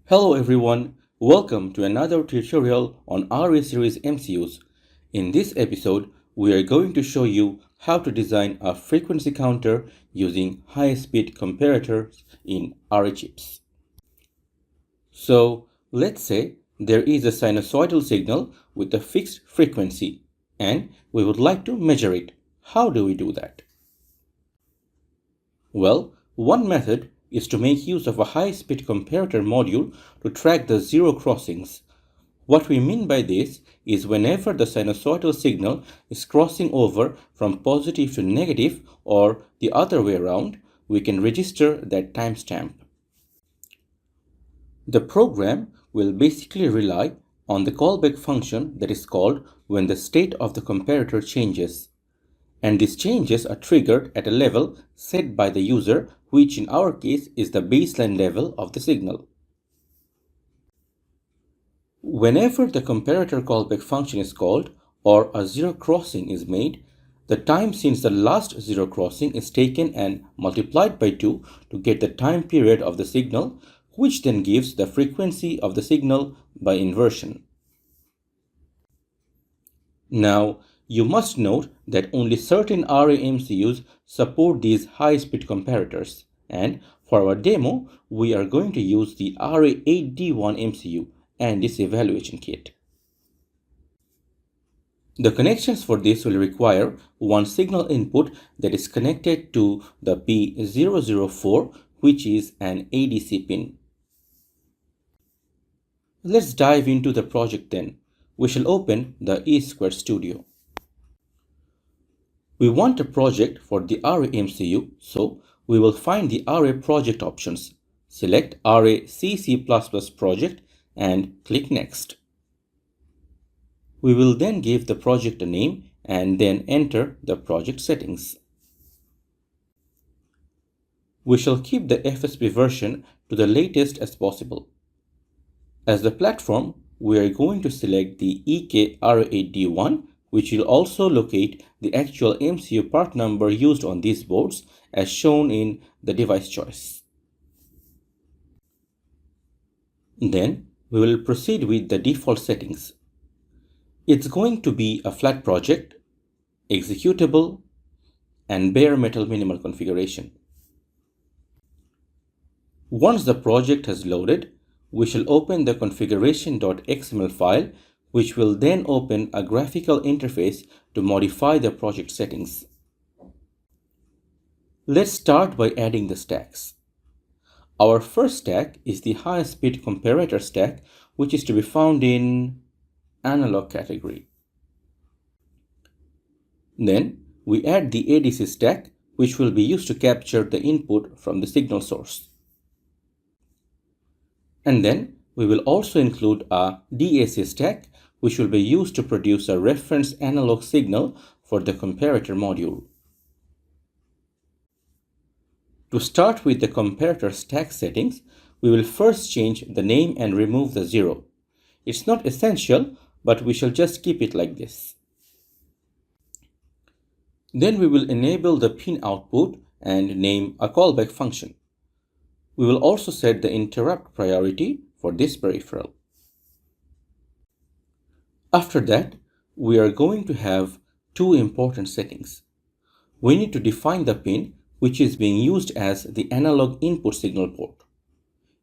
Hello everyone, welcome to another tutorial on RA series MCUs. In this episode, we are going to show you how to design a frequency counter using high-speed comparators in RA chips. So, let's say there is a sinusoidal signal with a fixed frequency and we would like to measure it. How do we do that? Well, one method is to make use of a high-speed comparator module to track the zero crossings. What we mean by this is whenever the sinusoidal signal is crossing over from positive to negative or the other way around, we can register that timestamp. The program will basically rely on the callback function that is called when the state of the comparator changes. And these changes are triggered at a level set by the user, which in our case is the baseline level of the signal. Whenever the comparator callback function is called or a zero crossing is made, the time since the last zero crossing is taken and multiplied by 2 to get the time period of the signal, which then gives the frequency of the signal by inversion. Now, you must note that only certain RA MCUs support these high-speed comparators, and for our demo, we are going to use the RA8D1 MCU and its evaluation kit. The connections for this will require one signal input that is connected to the P004, which is an ADC pin. Let's dive into the project then. We shall open the E2 Studio. We want a project for the RA MCU, so we will find the RA project options. Select RA C++ project and click Next. We will then give the project a name and then enter the project settings. We shall keep the FSP version to the latest as possible. As the platform, we are going to select the EK-RA8D1, which will also locate the actual MCU part number used on these boards as shown in the device choice. Then we will proceed with the default settings. It's going to be a flat project, executable, and bare metal minimal configuration. Once the project has loaded, we shall open the configuration.xml file, which will then open a graphical interface to modify the project settings. Let's start by adding the stacks. Our first stack is the high-speed comparator stack, which is to be found in analog category. Then we add the ADC stack, which will be used to capture the input from the signal source. And then we will also include a DAC stack, which will be used to produce a reference analog signal for the comparator module. To start with the comparator stack settings, we will first change the name and remove the 0. It's not essential, but we shall just keep it like this. Then we will enable the pin output and name a callback function. We will also set the interrupt priority for this peripheral. After that, we are going to have two important settings. We need to define the pin which is being used as the analog input signal port.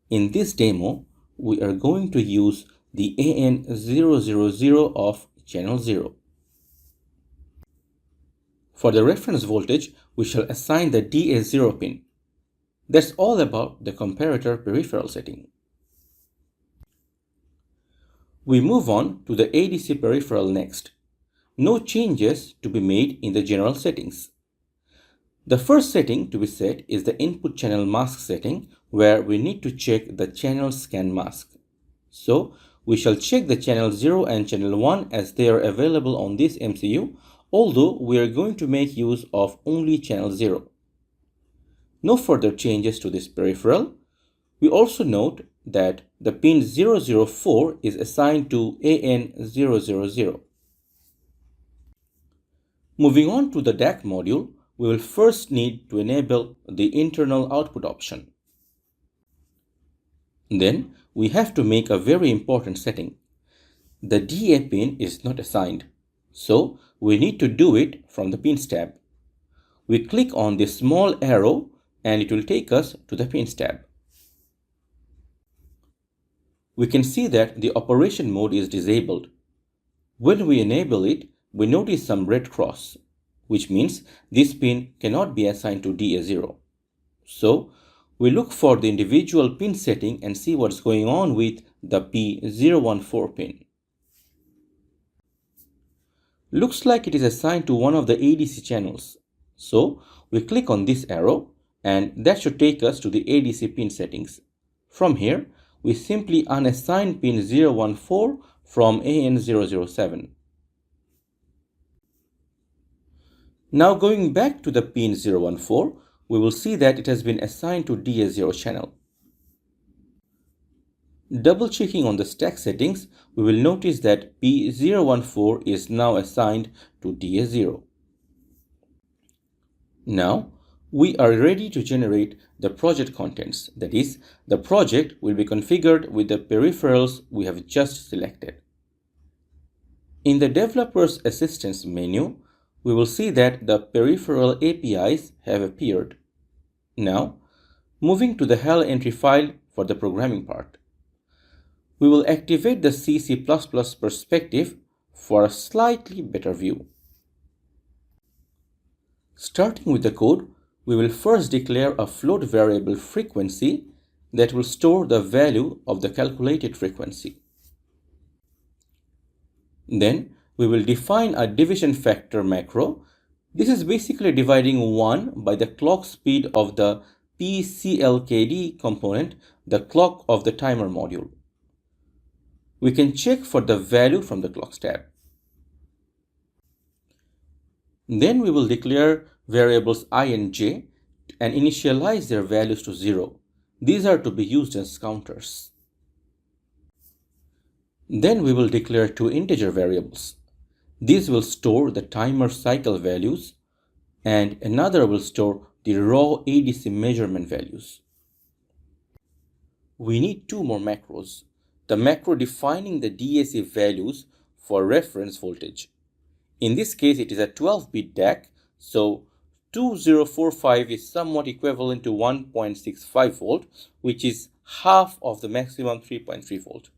In this demo, we are going to use the AN000 of channel 0. For the reference voltage, we shall assign the DS0 pin. That's all about the comparator peripheral setting. We move on to the ADC peripheral next. No changes to be made in the general settings. The first setting to be set is the input channel mask setting, where we need to check the channel scan mask. So we shall check the channel 0 and channel 1 as they are available on this MCU, although we are going to make use of only channel 0. No further changes to this peripheral. We also note that the pin 004 is assigned to AN000. Moving on to the DAC module, we will first need to enable the internal output option. Then we have to make a very important setting. The DA pin is not assigned, so we need to do it from the pins tab. We click on this small arrow and it will take us to the pins tab. We can see that the operation mode is disabled. When we enable it, we notice some red cross, which means this pin cannot be assigned to DA0. So we look for the individual pin setting and see what's going on with the P014 pin. Looks like it is assigned to one of the ADC channels. So we click on this arrow and that should take us to the ADC pin settings. From here, we simply unassign pin 014 from AN007. Now going back to the pin 014, we will see that it has been assigned to DA0 channel. Double checking on the stack settings, we will notice that P014 is now assigned to DA0. Now, we are ready to generate the project contents. That is, the project will be configured with the peripherals we have just selected. In the Developer's Assistance menu, we will see that the peripheral APIs have appeared. Now, moving to the HAL entry file for the programming part. We will activate the C++ perspective for a slightly better view. Starting with the code, we will first declare a float variable frequency that will store the value of the calculated frequency. Then we will define a division factor macro. This is basically dividing 1 by the clock speed of the PCLKD component, the clock of the timer module. We can check for the value from the clocks tab. Then we will declare variables I and j and initialize their values to 0. These are to be used as counters. Then we will declare two integer variables. These will store the timer cycle values and another will store the raw ADC measurement values. We need two more macros. The macro defining the DAC values for reference voltage. In this case, it is a 12-bit DAC, so 2045 is somewhat equivalent to 1.65 volt, which is half of the maximum 3.3 volt.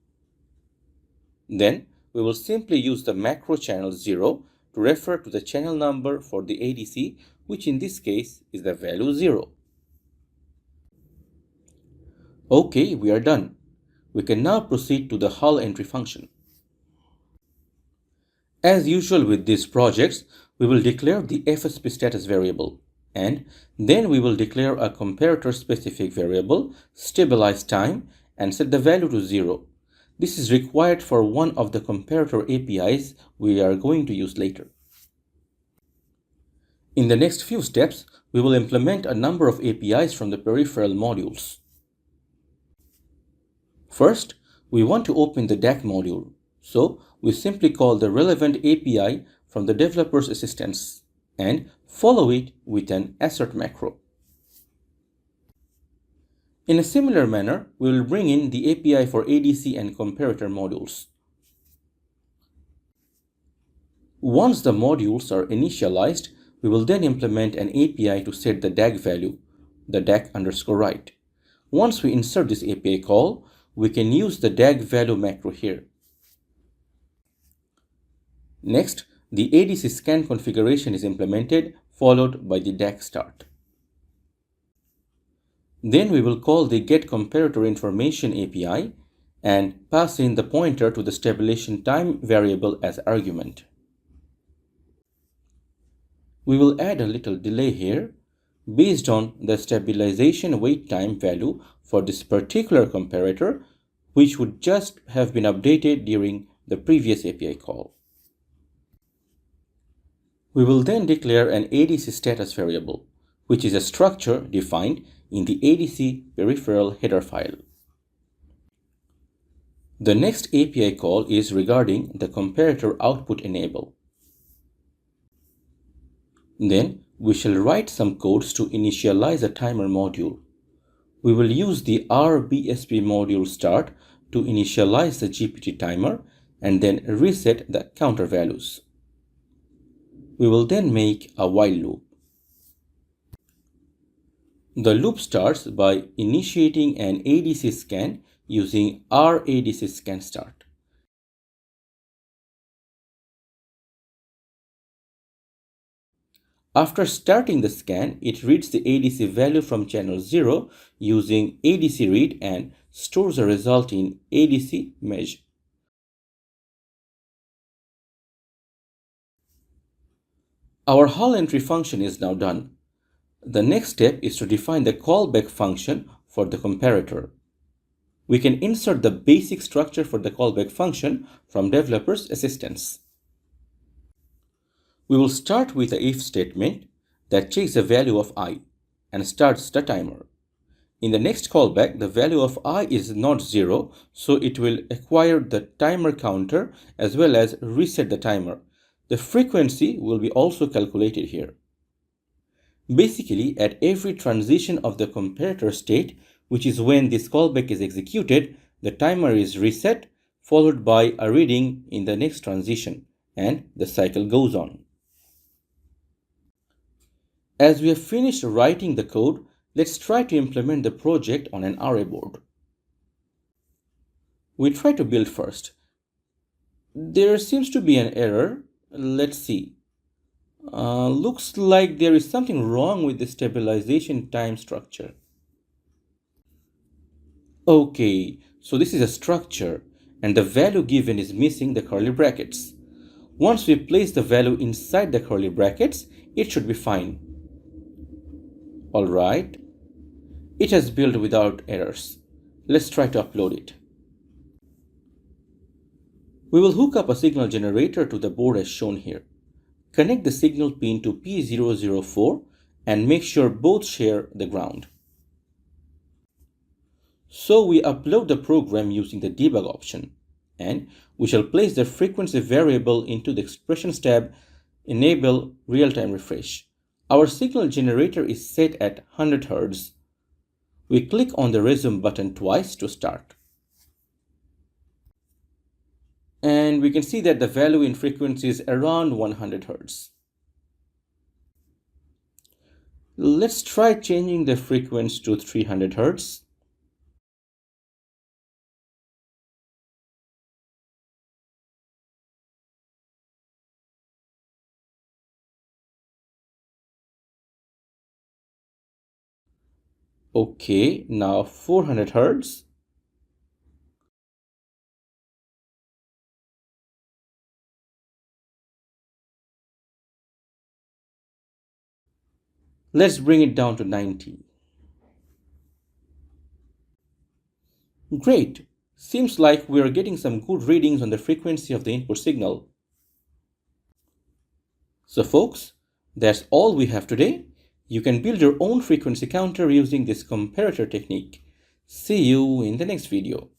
Then we will simply use the macro channel 0 to refer to the channel number for the ADC, which in this case is the value 0. Okay, we are done. We can now proceed to the HAL entry function. As usual with these projects, we will declare the FSP status variable and then we will declare a comparator specific variable, stabilize time, and set the value to 0. This is required for one of the comparator APIs we are going to use later. In the next few steps, we will implement a number of APIs from the peripheral modules. First, we want to open the DAC module, so we simply call the relevant API from the developer's assistance and follow it with an assert macro. In a similar manner, we will bring in the API for ADC and comparator modules. Once the modules are initialized, we will then implement an API to set the DAC value, the DAC_write. Once we insert this API call, we can use the DAC value macro here. Next, the ADC scan configuration is implemented, followed by the DAC start. Then we will call the getComparatorInformation API and pass in the pointer to the stabilization time variable as argument. We will add a little delay here based on the stabilization wait time value for this particular comparator, which would just have been updated during the previous API call. We will then declare an ADC status variable, which is a structure defined in the ADC peripheral header file. The next API call is regarding the comparator output enable. Then we shall write some codes to initialize a timer module. We will use the RBSP module start to initialize the GPT timer and then reset the counter values. We will then make a while loop. The loop starts by initiating an ADC scan using RADC scan start. After starting the scan, it reads the ADC value from channel 0 using ADC read and stores the result in ADC measure. Our Hall entry function is now done. The next step is to define the callback function for the comparator. We can insert the basic structure for the callback function from developer's assistance. We will start with the if statement that checks the value of I and starts the timer. In the next callback, the value of I is not 0, so it will acquire the timer counter as well as reset the timer. The frequency will be also calculated here. Basically, at every transition of the comparator state, which is when this callback is executed, the timer is reset, followed by a reading in the next transition, and the cycle goes on. As we have finished writing the code, let's try to implement the project on an array board. We try to build first. There seems to be an error. Let's see. Looks like there is something wrong with the stabilization time structure. Okay, so this is a structure and the value given is missing the curly brackets. Once we place the value inside the curly brackets, it should be fine. Alright, it has built without errors. Let's try to upload it. We will hook up a signal generator to the board as shown here. Connect the signal pin to P004 and make sure both share the ground. So we upload the program using the debug option, and we shall place the frequency variable into the expressions tab, enable real-time refresh. Our signal generator is set at 100 Hz. We click on the resume button twice to start. And we can see that the value in frequency is around 100 Hz. Let's try changing the frequency to 300 Hz. Okay, now 400 Hz. Let's bring it down to 90. Great! Seems like we are getting some good readings on the frequency of the input signal. So folks, that's all we have today. You can build your own frequency counter using this comparator technique. See you in the next video.